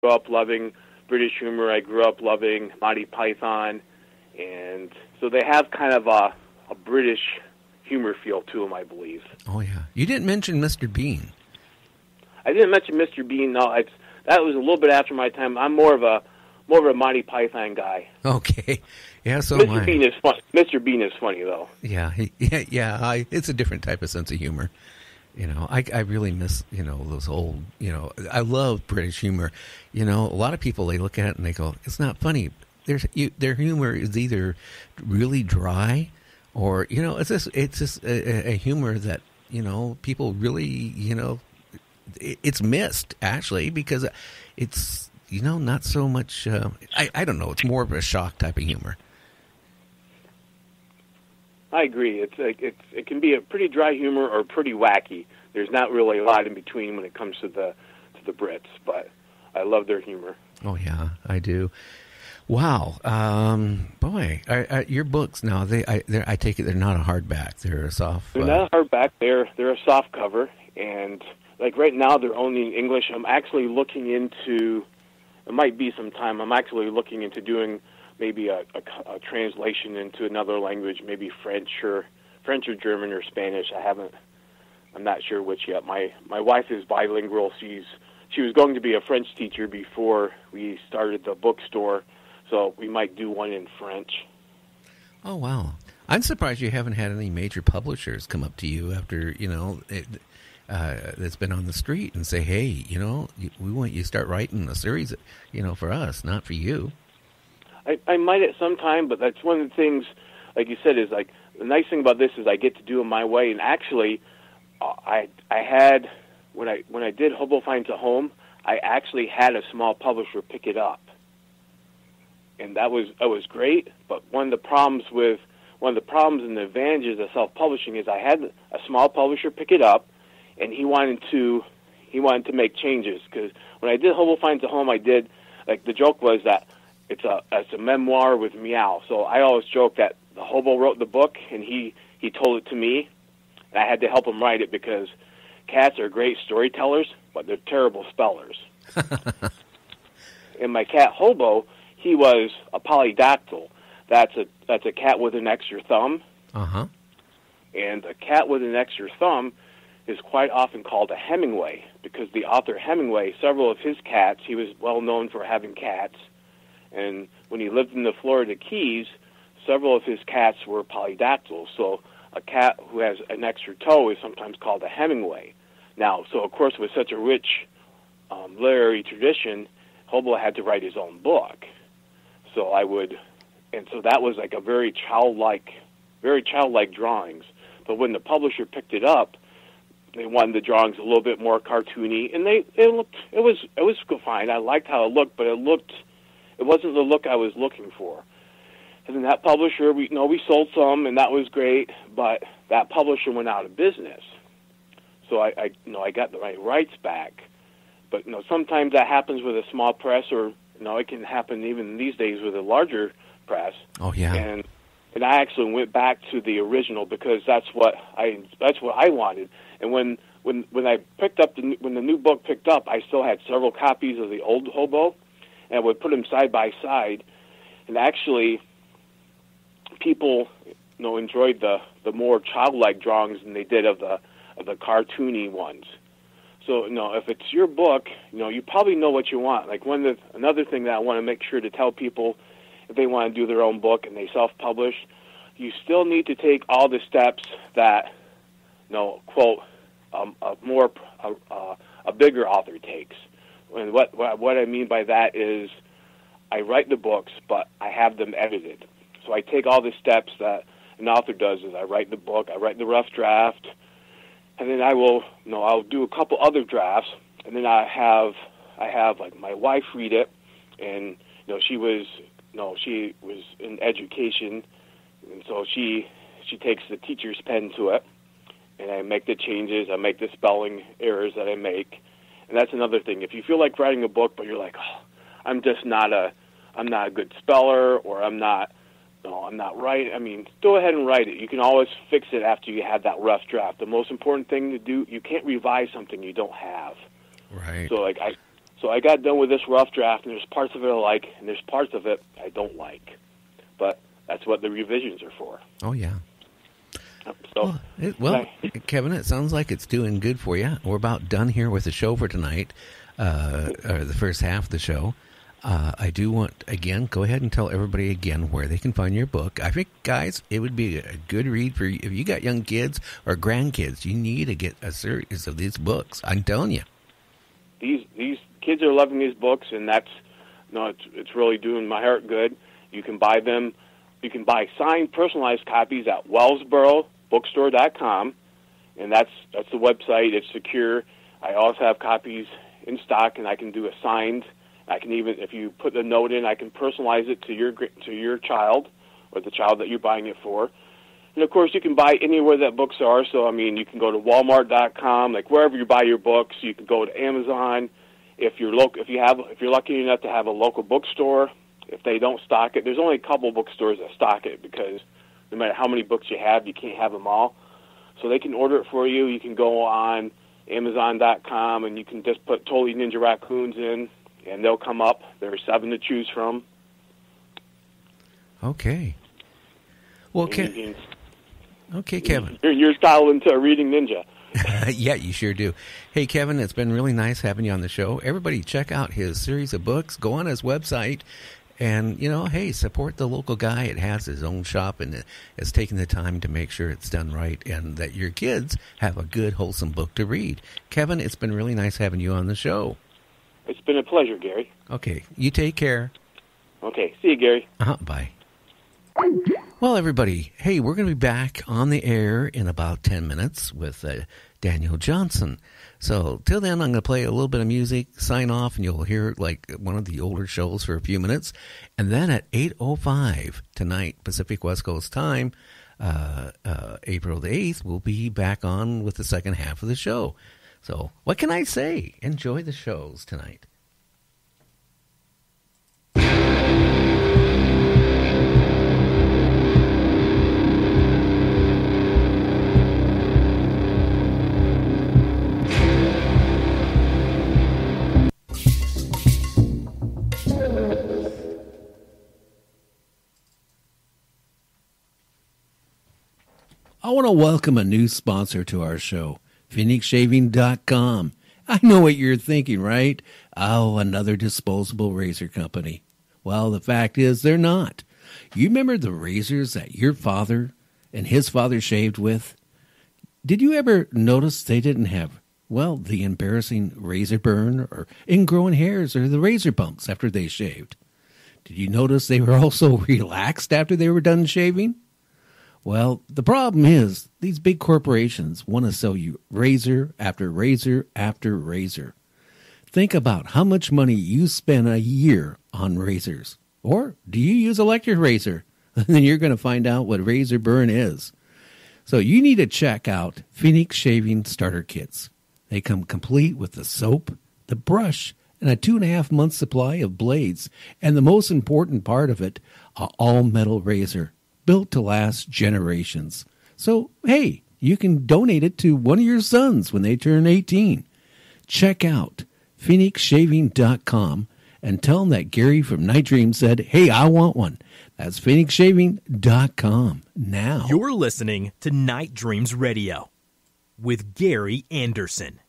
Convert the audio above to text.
grew up loving British humor. I grew up loving Monty Python, and so they have kind of a British humor feel to them, I believe. Oh yeah, you didn't mention Mr. Bean. I didn't mention Mr. Bean. No, that was a little bit after my time. I'm more of a Monty Python guy. Okay, yeah. So Mr. Bean is fun. Mr. Bean is funny though. Yeah, it's a different type of sense of humor. You know, I really miss, you know, those old, you know, I love British humor. You know, a lot of people, they look at it and they go, it's not funny. Their humor is either really dry or, you know, it's just a humor that, you know, people really, you know, it's missed actually because it's, you know, not so much, I don't know, it's more of a shock type of humor. I agree. It can be a pretty dry humor or pretty wacky. There's not really a lot in between when it comes to the Brits, but I love their humor. Oh yeah, I do. Wow, boy, your books now I take it they're not a hardback. They're a soft. They're not a hardback. They're a soft cover, and like right now they're only in English. I'm actually looking into. It might be some time. I'm actually looking into doing maybe a translation into another language, maybe French or German or Spanish. I'm not sure which yet. My wife is bilingual. She was going to be a French teacher before we started the bookstore, so we might do one in French. Oh wow! I'm surprised you haven't had any major publishers come up to you after, you know, that's been on the street and say, hey, you know, we want you to start writing a series, you know, for us, not for you. I might at some time, but that's one of the things, like you said, is like the nice thing about this is I get to do it my way. And actually, I had when I did Hobo Finds a Home, I actually had a small publisher pick it up, and that was great. But one of the problems and the advantages of self-publishing is I had a small publisher pick it up, and he wanted to make changes because when I did Hobo Finds a Home, I did like the joke was that. It's a memoir with meow. So I always joke that the hobo wrote the book and he told it to me, and I had to help him write it because cats are great storytellers, but they're terrible spellers. And my cat Hobo, he was a polydactyl. That's a cat with an extra thumb. Uh-huh. And a cat with an extra thumb is quite often called a Hemingway because the author Hemingway, several of his cats, he was well known for having cats. And when he lived in the Florida Keys, several of his cats were polydactyls. So a cat who has an extra toe is sometimes called a Hemingway. Now, so of course, with such a rich literary tradition, Hobo had to write his own book. So so that was like a very childlike drawings. But when the publisher picked it up, they wanted the drawings a little bit more cartoony, and it was fine. I liked how it looked, but it wasn't the look I was looking for. And then that publisher, we sold some, and that was great, but that publisher went out of business. So I got my rights back. But sometimes that happens with a small press, or it can happen even these days with a larger press. Oh yeah. And I actually went back to the original because that's what I wanted. And when I picked up when the new book picked up, I still had several copies of the old Hobo. And I would put them side by side, and actually, people, enjoyed the more childlike drawings than they did of the cartoony ones. So, if it's your book, you probably know what you want. Like another thing that I want to make sure to tell people, if they want to do their own book and they self-publish, you still need to take all the steps that, quote, a bigger author takes. And what I mean by that is I write the books, but I have them edited. So I take all the steps that an author does is I write the book, I write the rough draft, and then I'll do a couple other drafts, and then I have like my wife read it, and she was in education, and so she takes the teacher's pen to it, and I make the changes, I make the spelling errors that I make. And that's another thing. If you feel like writing a book, but you're like, I'm not a good speller, or I'm not right. I mean, go ahead and write it. You can always fix it after you have that rough draft. The most important thing to do, you can't revise something you don't have. Right. So So I got done with this rough draft, and there's parts of it I like, and there's parts of it I don't like. But that's what the revisions are for. Oh, yeah. So, Kevin, it sounds like it's doing good for you. We're about done here with the show for tonight, or the first half of the show. I do want, again, go ahead and tell everybody again where they can find your book. I think, guys, it would be a good read for you. If you got young kids or grandkids, you need to get a series of these books. I'm telling you. These kids are loving these books, and it's really doing my heart good. You can buy them. You can buy signed, personalized copies at wellsborobookstore.com, and that's the website. It's secure. I also have copies in stock, and I can do a signed. I can even, if you put the note in, I can personalize it to your child or the child that you're buying it for. And of course, you can buy anywhere that books are. So I mean, you can go to Walmart.com, like wherever you buy your books. You can go to Amazon. If you're lucky enough to have a local bookstore, if they don't stock it, there's only a couple bookstores that stock it because no matter how many books you have, you can't have them all. So they can order it for you. You can go on Amazon.com and you can just put Totally Ninja Raccoons in, and they'll come up. There are 7 to choose from. Okay. Well, okay, Kevin. You're style into a reading ninja. Yeah, you sure do. Hey, Kevin, it's been really nice having you on the show. Everybody check out his series of books. Go on his website. And, hey, support the local guy. It has his own shop, and it's taking the time to make sure it's done right and that your kids have a good, wholesome book to read. Kevin, it's been really nice having you on the show. It's been a pleasure, Gary. Okay, you take care. Okay, see you, Gary. Bye. Well, everybody, hey, we're going to be back on the air in about 10 minutes with Daniel Johnson. So till then, I'm going to play a little bit of music, sign off, and you'll hear like one of the older shows for a few minutes. And then at 8:05 tonight, Pacific West Coast time, April the 8th, we'll be back on with the second half of the show. So what can I say? Enjoy the shows tonight. I want to welcome a new sponsor to our show, PhoenixShaving.com. I know what you're thinking, right? Oh, another disposable razor company. Well, the fact is they're not. You remember the razors that your father and his father shaved with? Did you ever notice they didn't have, the embarrassing razor burn or ingrowing hairs or the razor bumps after they shaved? Did you notice they were also relaxed after they were done shaving? Well, the problem is these big corporations want to sell you razor after razor after razor. Think about how much money you spend a year on razors. Or do you use electric razor? Then you're going to find out what razor burn is. So you need to check out Phoenix Shaving Starter Kits. They come complete with the soap, the brush, and a 2.5-month supply of blades. And the most important part of it, an all-metal razor, built to last generations. So, hey, you can donate it to one of your sons when they turn 18. Check out PhoenixShaving.com and tell them that Gary from Night Dream said, hey, I want one. That's PhoenixShaving.com now. You're listening to Night Dreams Radio with Gary Anderson.